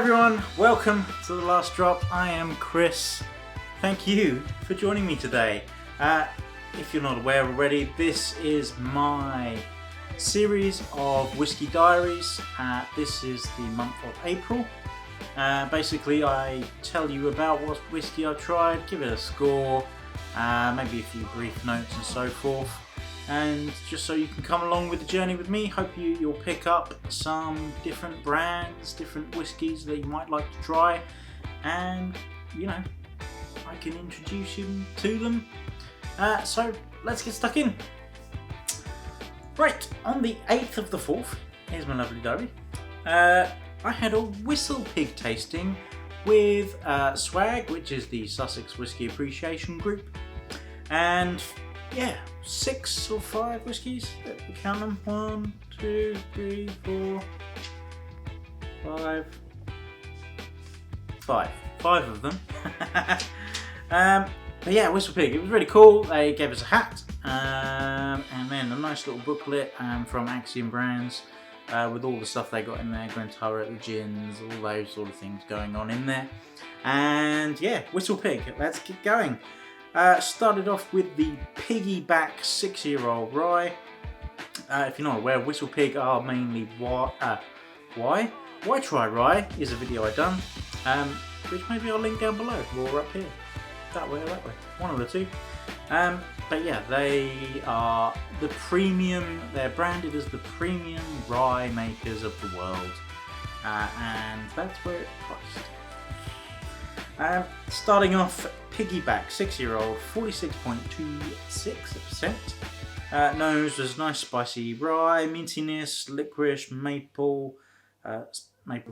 everyone, welcome to The Last Drop. I am Chris. Thank you for joining me today. If you're not aware already, this is my series of whiskey diaries. This is the month of April. Basically, I tell you about what whiskey I've tried, give it a score, maybe a few brief notes and so forth. And just so you can come along with the journey with me, hope you'll pick up some different brands, different whiskies that you might like to try, and I can introduce you to them. So let's get stuck in. Right, on the 8th of the 4th, here's my lovely diary. I had a Whistle Pig tasting with Swag, which is the Sussex Whisky Appreciation Group, and 6 or 5 whiskies. Let me count them. 1, 2, 3, 4, 5. 5 of them. But yeah, Whistle Pig. It was really cool. They gave us a hat, and then a nice little booklet from Axiom Brands with all the stuff they got in there. Glen Turret, the gins, all those sort of things going on in there. And yeah, Whistle Pig. Let's keep going. Started off with the Piggyback 6-year-old rye. If you're not aware, Whistle Pig are mainly why try rye is a video I've done, which maybe I'll link down below or up here, that way or that way, one of the two. But yeah, they are the premium. They're branded as the premium rye makers of the world, and that's where it's priced. Starting off, Piggyback 6-year-old, 46.26%. Nose was nice spicy rye, mintiness, licorice, maple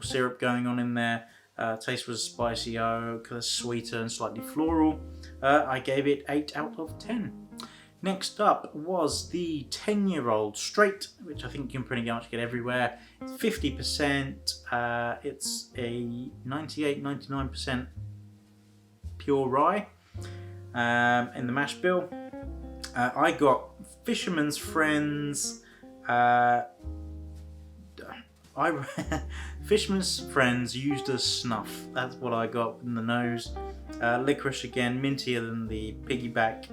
syrup going on in there. Taste was spicy oak, sweeter and slightly floral. I gave it 8 out of 10. Next up was the 10-year-old straight, which I think you can pretty much get everywhere. It's 50%. It's a 98-99% pure rye in the mash bill. I got Fisherman's Friends. Fisherman's Friends used as snuff. That's what I got in the nose. Licorice again, mintier than the Piggyback.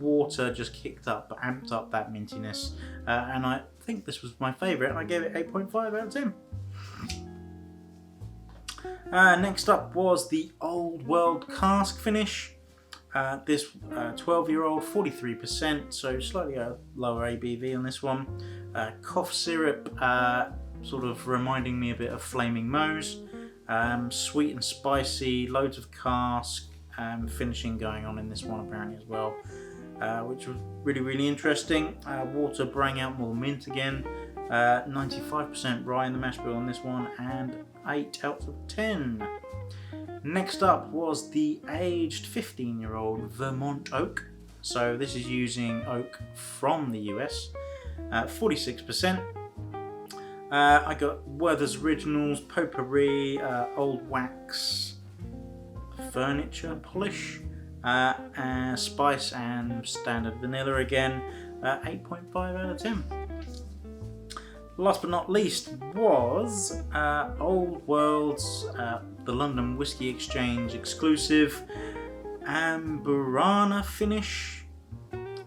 Water just amped up that mintiness. And I think this was my favourite, and I gave it 8.5 out of 10. Next up was the Old World Cask finish. This 12-year-old, 43%, so slightly lower ABV on this one. Cough syrup, sort of reminding me a bit of Flaming Moe's. Sweet and spicy, loads of cask finishing going on in this one apparently as well, which was really, really interesting. Water bring out more mint again. 95% rye in the mash bill on this one, and 8 out of 10. Next up was the aged 15-year-old Vermont Oak. So this is using oak from the US. 46%. I got Werther's Originals, Potpourri, Old Wax, Furniture Polish, Spice and Standard Vanilla again. 8.5 out of 10. Last but not least was Old World's the London Whisky Exchange exclusive Amburana finish,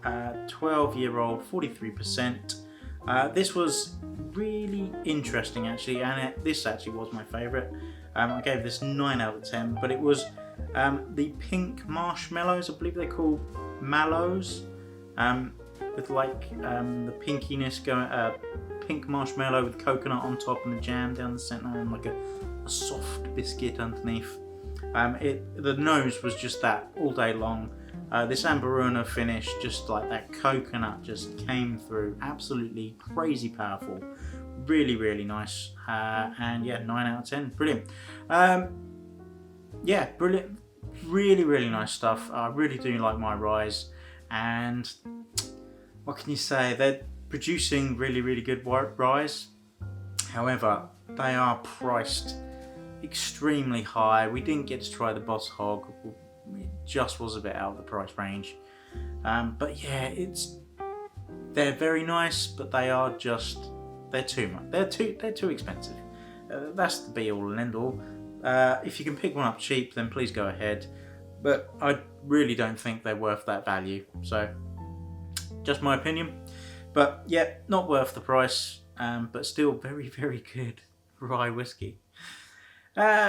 12-year-old, 43%. This was really interesting actually, and this actually was my favourite. I gave this 9 out of 10, but it was the pink marshmallows, I believe they're called mallows, with like the pinkiness going, pink marshmallow with coconut on top and the jam down the centre and like a soft biscuit underneath. The nose was just that all day long. This Amburana finish, just like that coconut just came through, absolutely crazy powerful, really, really nice, and yeah, 9 out of 10, brilliant. Brilliant, really, really nice stuff. I really do like my ryes, and what can you say, they're producing really, really good ryes. However, they are priced extremely high. We didn't get to try the Boss Hog, it just was a bit out of the price range, but yeah, they're very nice, but they're too much. They're too expensive. that's the be all and end all. If you can pick one up cheap, then please go ahead. But I really don't think they're worth that value. So, just my opinion. But yeah, not worth the price, but still very, very good rye whiskey.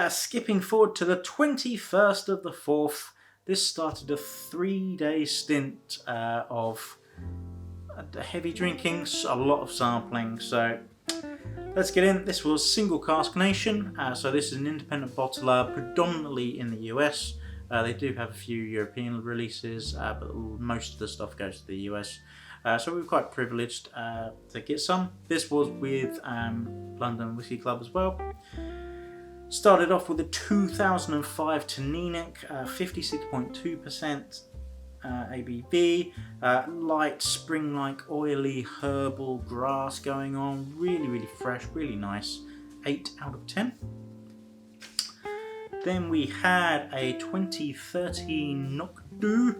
Skipping forward to the 21st of the 4th, this started a 3-day stint of heavy drinking, a lot of sampling. So let's get in. This was Single Cask Nation. So this is an independent bottler, predominantly in the US. They do have a few European releases, but most of the stuff goes to the US. So we were quite privileged to get some. This was with London Whisky Club as well. Started off with a 2005 Cognac, 56.2% ABV, light spring-like oily herbal grass going on, really, really fresh, really nice, 8 out of 10. Then we had a 2013 Noctu,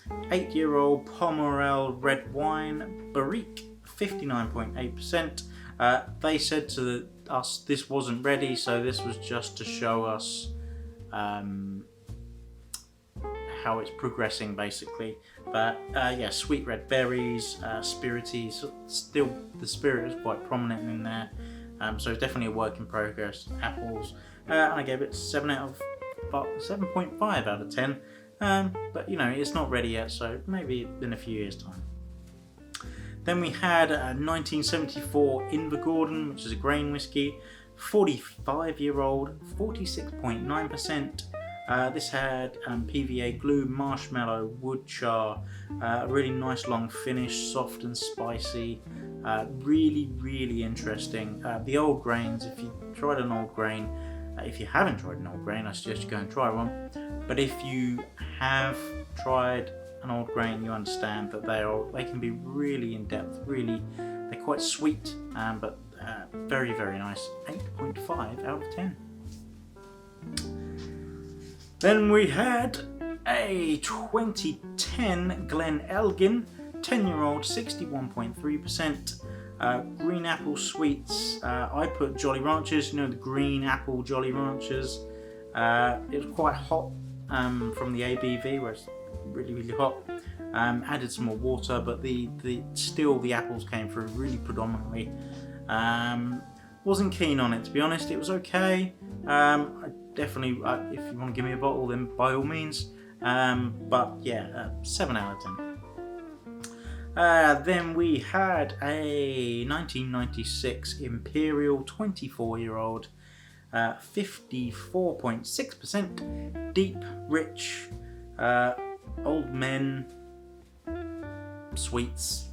8-year-old Pomerel red wine, Barrique, 59.8%. They said to us this wasn't ready, so this was just to show us how it's progressing basically. But yeah, sweet red berries, spirity, so still the spirit is quite prominent in there, so definitely a work in progress. Apples, and I gave it 7.5 out of 10, but you know, it's not ready yet, so maybe in a few years time. Then we had a 1974 Invergordon, which is a grain whiskey, 45-year-old, 46.9%. This had PVA glue, marshmallow, wood char, a really nice long finish, soft and spicy, really, really interesting. The old grains, if you tried an old grain, if you haven't tried an old grain, I suggest you go and try one. But if you have tried an old grain, you understand that they can be really in depth, really, they're quite sweet, but very, very nice. 8.5 out of 10. Then we had a 2010 Glen Elgin, 10-year-old, 61.3%. Green apple sweets. I put Jolly Ranchers, you know, the green apple Jolly Ranchers. It was quite hot from the ABV, where it's really, really hot. Added some more water, but still the apples came through really predominantly. Wasn't keen on it, to be honest. It was okay. I definitely, if you want to give me a bottle, then by all means. But yeah, 7 out of 10. Then we had a 1996 Imperial 24-year-old, 54.6%, deep, rich, old men, sweets.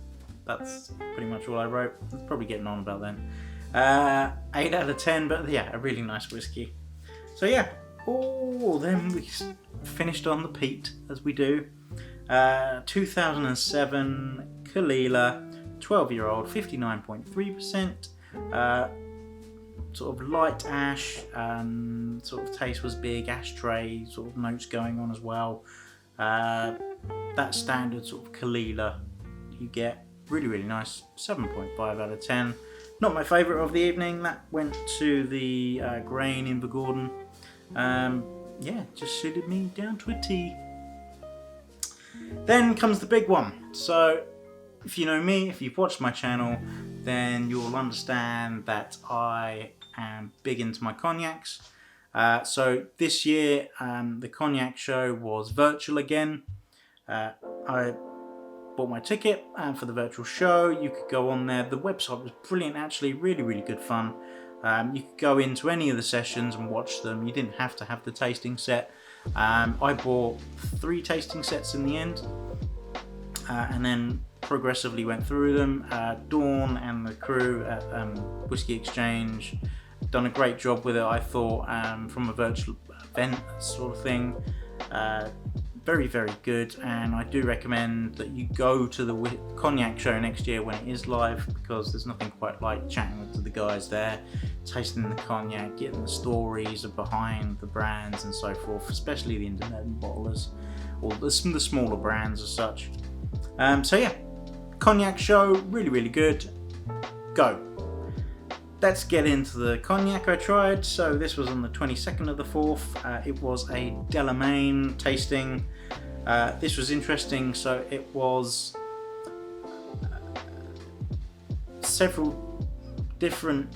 That's pretty much all I wrote. It's probably getting on about then. 8 out of 10, but yeah, a really nice whiskey. So yeah, then we finished on the peat, as we do. 2007 Kalila, 12-year-old, 59.3%. Sort of light ash, sort of taste was big, ashtray sort of notes going on as well. That standard sort of Kalila you get, really, really nice, 7.5 out of 10. Not my favourite of the evening. That went to the grain Invergordon. Yeah, just suited me down to a T. Then comes the big one. So, if you know me, if you've watched my channel, then you'll understand that I am big into my cognacs. So this year, the cognac show was virtual again. I bought my ticket for the virtual show. You could go on there. The website was brilliant, actually, really, really good fun. You could go into any of the sessions and watch them. You didn't have to have the tasting set. I bought 3 tasting sets in the end, and then progressively went through them. Dawn and the crew at Whisky Exchange done a great job with it, I thought, from a virtual event sort of thing. Very, very good, and I do recommend that you go to the cognac show next year when it is live, because there's nothing quite like chatting to the guys there, tasting the cognac, getting the stories behind the brands and so forth, especially the independent bottlers or the smaller brands as such. So yeah, cognac show, really, really good. Go. let's get into the cognac I tried. So this was on the 22nd of the 4th. It was a Delamain tasting. This was interesting. So it was several different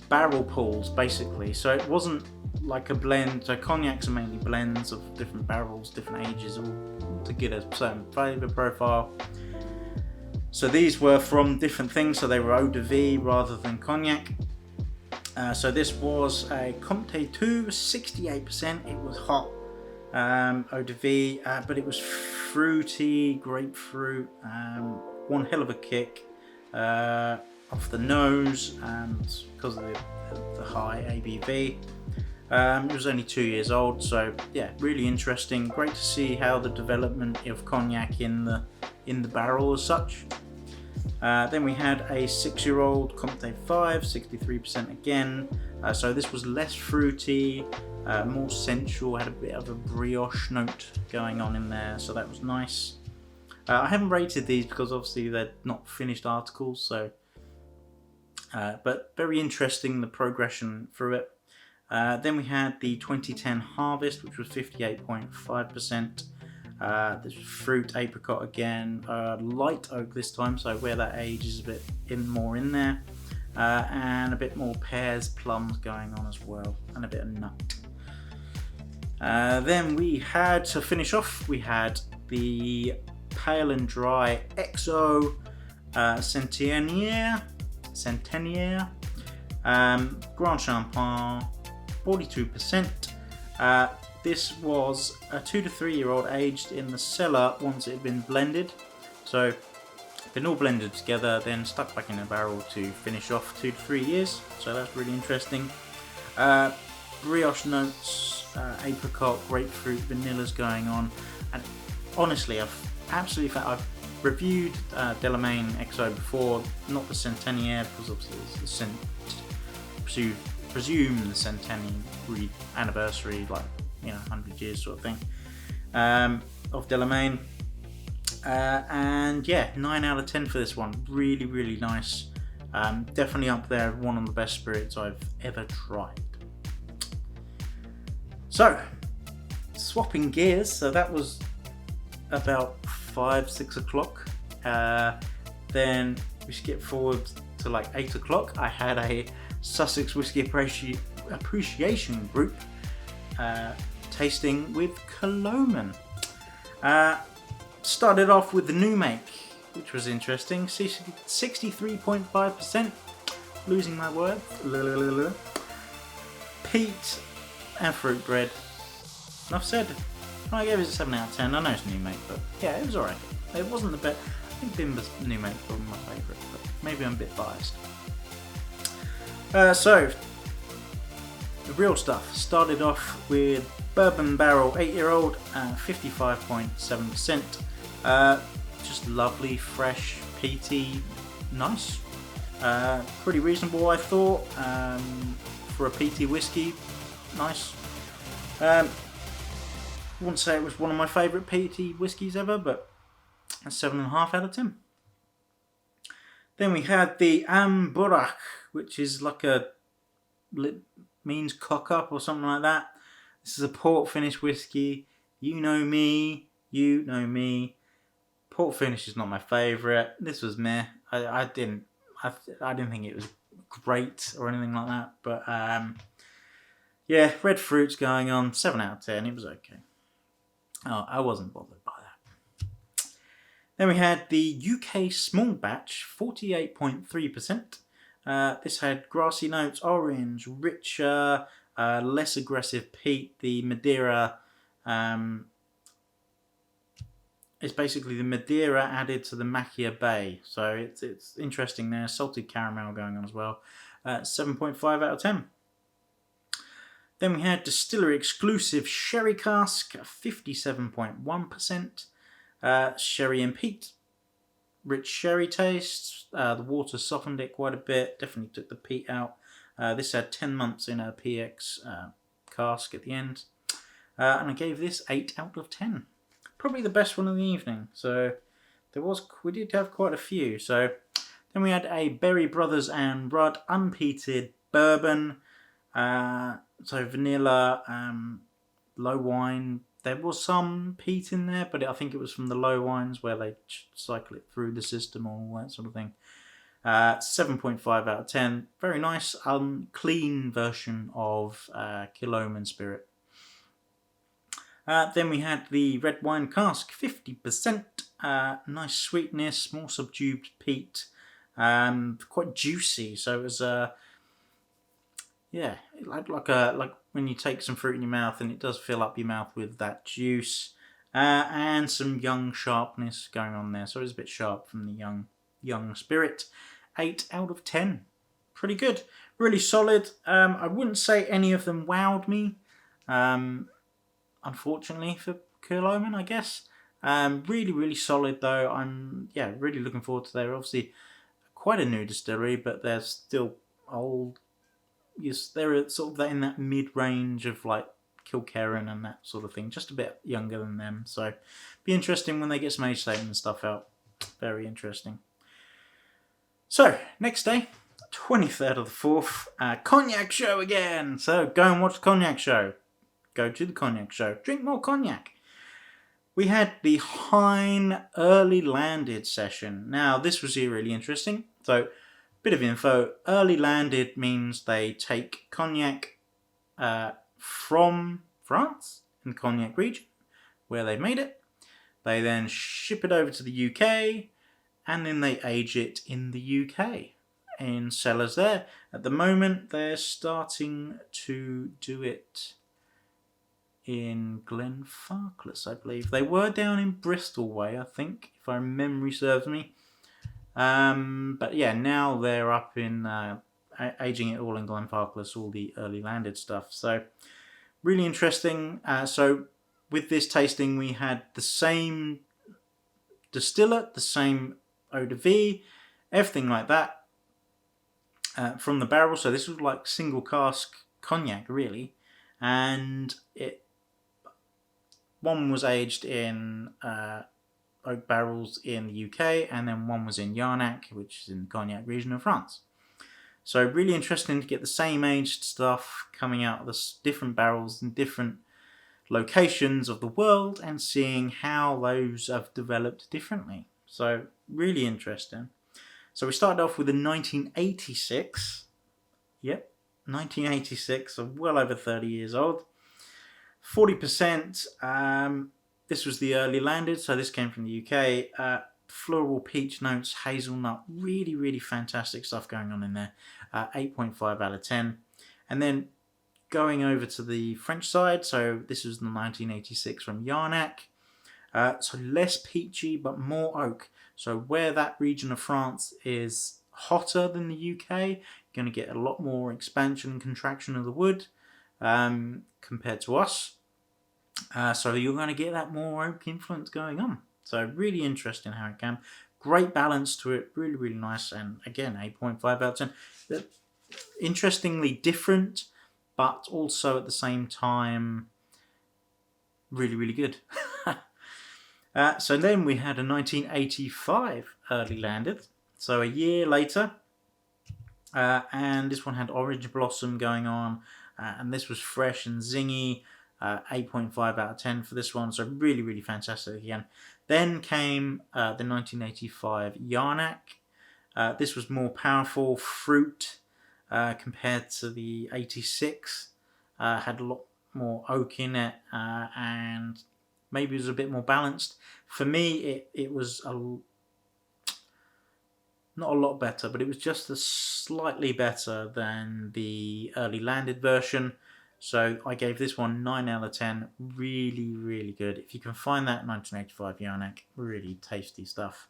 barrel pools basically. So it wasn't like a blend. So cognacs are mainly blends of different barrels, different ages, all to get a certain flavour profile. So these were from different things, so they were eau de vie rather than cognac. So this was a Comté 2, 68%. It was hot eau de vie, but it was fruity, grapefruit, one hell of a kick off the nose, and because of the high ABV. It was only 2 years old, so yeah, really interesting. Great to see how the development of cognac in the barrel as such. Then we had a 6-year-old Comté 5, 63% again. So this was less fruity, more sensual, had a bit of a brioche note going on in there, so that was nice. I haven't rated these because obviously they're not finished articles, so but very interesting, the progression through it. Then we had the 2010 Harvest, which was 58.5%. This was fruit, apricot again, light oak this time, so where that age is a bit more in there, and a bit more pears, plums going on as well, and a bit of nut. Then we had, to finish off, we had the Pale and Dry XO Centenaire, Grand Champagne, 42%. This was a 2 to 3 year old aged in the cellar once it had been blended. So been all blended together, then stuck back in a barrel to finish off 2 to 3 years. So that's really interesting. Brioche notes, apricot, grapefruit, vanilla's going on. And honestly, I've reviewed Delamain XO before, not the Centenaire, because obviously it's the presume the centenary anniversary, like 100 years sort of thing, of Delamain, and yeah, 9 out of 10 for this one. Really, really nice. Definitely up there, one of the best spirits I've ever tried. So, swapping gears, so that was about 5-6 o'clock. Then we skip forward to like 8 o'clock. I had a Sussex Whisky Appreciation Group tasting with Delamain. Started off with the new make, which was interesting. 63.5%. Losing my words. Peat and fruit bread. Enough said. I gave it a 7 out of 10. I know it's new make, but yeah, it was alright. It wasn't the best. I think Bimba's new make was my favourite, but maybe I'm a bit biased. So, the real stuff. Started off with Bourbon Barrel 8-year-old, 55.7%. Just lovely, fresh, peaty, nice. Pretty reasonable, I thought, for a peaty whiskey. Nice. Wouldn't say it was one of my favourite peaty whiskies ever, but a 7.5 out of 10. Then we had the Amburach, which is like means cock up or something like that. This is a port finish whiskey. You know me. Port finish is not my favourite. This was meh. I didn't think it was great or anything like that. But yeah, red fruits going on. 7 out of 10. It was okay. Oh, I wasn't bothered by that. Then we had the UK Small Batch, 48.3%. This had grassy notes, orange, richer, less aggressive peat. The Madeira is basically the Madeira added to the Macchia Bay. So it's interesting there. Salted caramel going on as well. 7.5 out of 10. Then we had Distillery Exclusive Sherry Cask, 57.1%. Sherry and peat. Rich sherry taste. The water softened it quite a bit. Definitely took the peat out. This had 10 months in a PX cask at the end. And I gave this 8 out of 10. Probably the best one of the evening. So we did have quite a few. So Then we had a Berry Brothers and Rudd unpeated bourbon. So vanilla, low wine. There was some peat in there, but I think it was from the low wines where they cycle it through the system or all that sort of thing. 7.5 out of 10. Very nice, clean version of Killoman Spirit. Then we had the red wine cask, 50%. Nice sweetness, more subdued peat. Quite juicy. So it was like when you take some fruit in your mouth and it does fill up your mouth with that juice. And some young sharpness going on there. So it was a bit sharp from the young spirit. 8 out of 10. Pretty good. Really solid. I wouldn't say any of them wowed me. Unfortunately for Killoman, I guess. Really, really solid though. I'm really looking forward to their obviously quite a new distillery, but they're still old. Yes, they're sort of in that mid-range of like Kilkerran and that sort of thing. Just a bit younger than them. So be interesting when they get some age statement and stuff out. Very interesting. So, next day, 23rd of the 4th, Cognac show again. So, go and watch the Cognac show. Go to the Cognac show. Drink more Cognac. We had the Hine early landed session. Now, this was really interesting. So, bit of info. Early landed means they take Cognac from France, in the Cognac region, where they made it. They then ship it over to the UK, and then they age it in the UK in cellars there. At the moment, they're starting to do it in Glenfarclas, I believe. They were down in Bristol way, I think, if my memory serves me. But yeah, now they're up in aging it all in Glenfarclas, all the early landed stuff. So really interesting. So with this tasting, we had the same distiller, the same eau de vie, everything like that from the barrel. So this was like single cask cognac, really. And one was aged in oak barrels in the UK, and then one was in Yarnac, which is in the Cognac region of France. So really interesting to get the same aged stuff coming out of the different barrels in different locations of the world and seeing how those have developed differently. So really interesting. So we started off with a 1986. Yep, 1986, so well over 30 years old. 40%. This was the early landed, so this came from the UK. Floral peach notes, hazelnut, really, really fantastic stuff going on in there. 8.5 out of 10. And then going over to the French side, so this was the 1986 from Yarnac. So less peachy, but more oak. So where that region of France is hotter than the UK, you're going to get a lot more expansion and contraction of the wood compared to us. So you're going to get that more oak influence going on. So really interesting how it can. Great balance to it. Really, really nice. And again, 8.5 out of 10. Interestingly different, but also at the same time, really, really good. So then we had a 1985 early landed. So a year later. And this one had orange blossom going on. And this was fresh and zingy. 8.5 out of 10 for this one. So really, really fantastic again. Then came the 1985 Yarnac. This was more powerful fruit compared to the 86. Had a lot more oak in it and maybe it was a bit more balanced. For me, it was not a lot better, but it was just a slightly better than the early landed version. So I gave this one 9 out of 10. Really, really good. If you can find that 1985 Yarnac, really tasty stuff.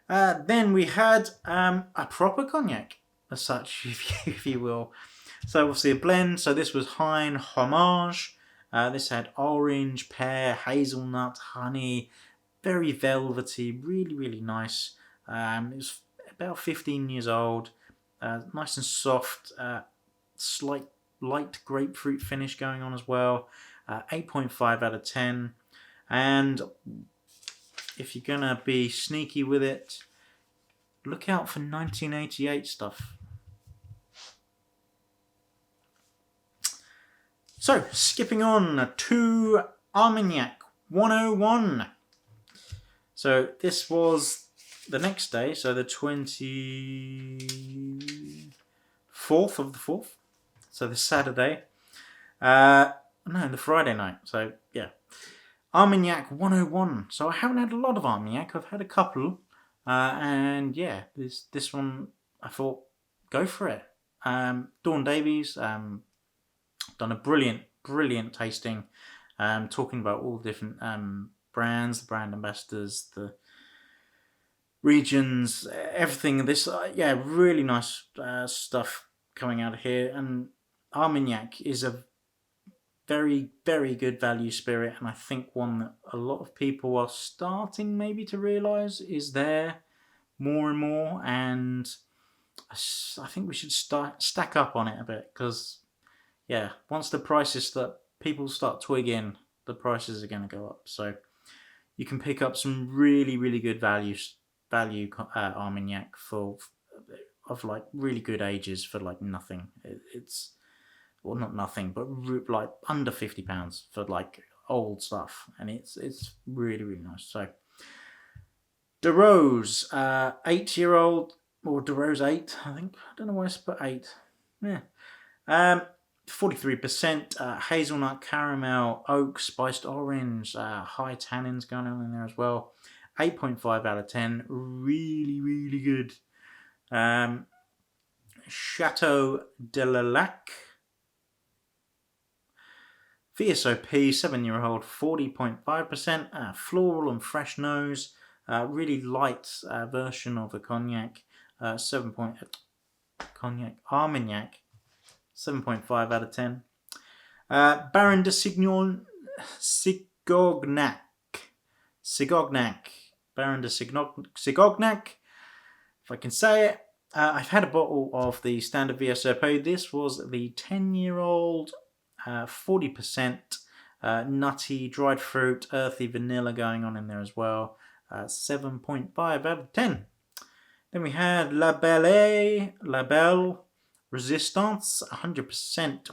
Then we had a proper cognac, as such, if you will. So obviously a blend. So this was Hine Homage. This had orange, pear, hazelnut, honey. Very velvety. Really, really nice. It was about 15 years old. Nice and soft. Slight light grapefruit finish going on as well. 8.5 out of 10. And if you're going to be sneaky with it, look out for 1988 stuff. So, skipping on to Armagnac 101. So, this was the next day, so the 24th of the 4th. So, the Saturday. No, the Friday night. So, yeah. Armagnac 101. So, I haven't had a lot of Armagnac. I've had a couple. And, yeah, this one, I thought, go for it. Dawn Davies, done a brilliant tasting, talking about all the different brands, the brand ambassadors, the regions, everything. This, really nice stuff coming out of here. And Armagnac is a very, very good value spirit, and I think one that a lot of people are starting maybe to realise is there more and more. And I think we should stack up on it a bit, because once the prices people start twigging, the prices are going to go up. So you can pick up some really, really good value Armagnac of like really good ages for like nothing. It's well, not nothing, but like under £50 for like old stuff, and it's really, really nice. So De Rose, 8-year-old, or De Rose 8, I think. I don't know why I put 8. Yeah. 43%, hazelnut, caramel, oak, spiced orange, high tannins going on in there as well. 8.5 out of 10. Really, really good. Chateau de la Lac. VSOP, 7-year-old, 40.5%. Floral and fresh nose. Really light version of a cognac. Cognac Armagnac. 7.5 out of 10. Baron de Sigognac. Baron de Sigognac. If I can say it. I've had a bottle of the standard VSOP. This was the 10-year-old, 40% nutty, dried fruit, earthy vanilla going on in there as well. 7.5 out of 10. Then we had La Belle Resistance, 100%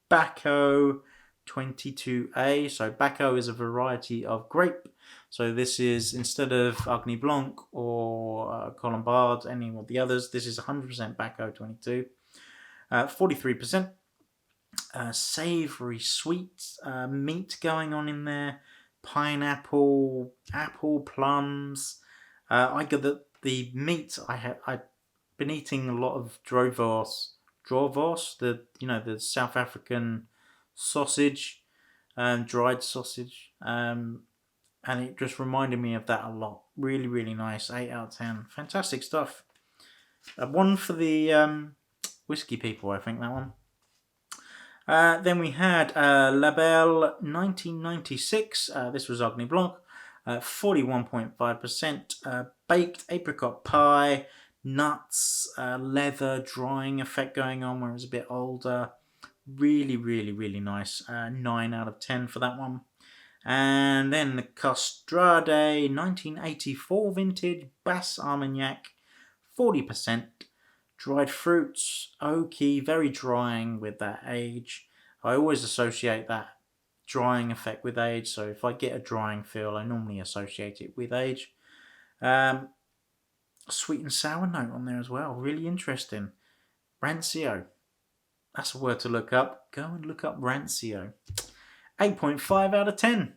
Baco 22A. So Baco is a variety of grape. So this is, instead of Agni Blanc or Colombard, any of the others, this is 100% Baco 22. 43%. Savoury, sweet meat going on in there. Pineapple, apple, plums. I got the meat I've been eating a lot of Drovos, the South African sausage, dried sausage, and it just reminded me of that a lot. Really, really nice. 8 out of 10. Fantastic stuff. One for the whiskey people, I think, that one. Then we had Label 1996. This was Agni Blanc. 41.5%. Baked apricot pie. Nuts. Leather drying effect going on where it was a bit older. Really, really, really nice. 9 out of 10 for that one. And then the Castrade 1984 vintage Bass Armagnac, 40%. Dried fruits, oaky, very drying with that age. I always associate that drying effect with age, so if I get a drying feel, I normally associate it with age. Sweet and sour note on there as well, really interesting. Rancio, that's a word to look up. Go and look up Rancio. 8.5 out of 10.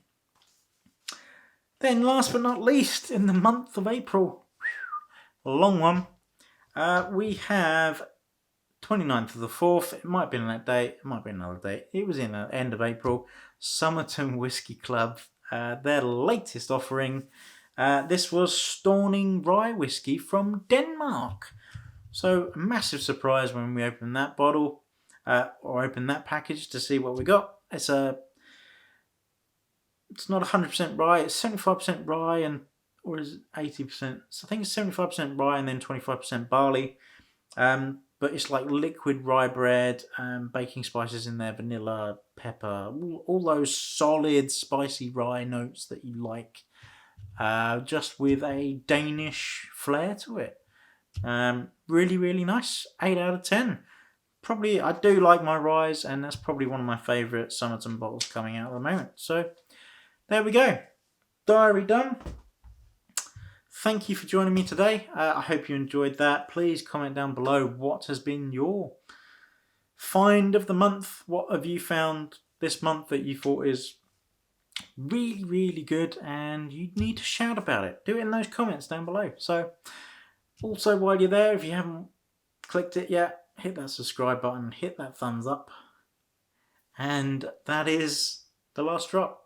Then last but not least, in the month of April, a long one, we have 29th of the 4th. It might have been that day, it might be another day. It was in the end of April. Summerton Whisky Club, their latest offering. This was Stauning Rye Whisky from Denmark. So a massive surprise when we opened that bottle, or opened that package to see what we got. It's not 100% rye, it's 75% rye, or is it 80%? So I think it's 75% rye and then 25% barley. But it's like liquid rye bread, baking spices in there, vanilla, pepper, all those solid spicy rye notes that you like, just with a Danish flair to it. Really, really nice. 8 out of 10. Probably, I do like my ryes, and that's probably one of my favourite Summerton bottles coming out at the moment. So, there we go. Diary done. Thank you for joining me today. I hope you enjoyed that. Please comment down below what has been your find of the month. What have you found this month that you thought is really, really good and you need to shout about it? Do it in those comments down below. So, also while you're there, if you haven't clicked it yet, hit that subscribe button, hit that thumbs up. And that is the last drop.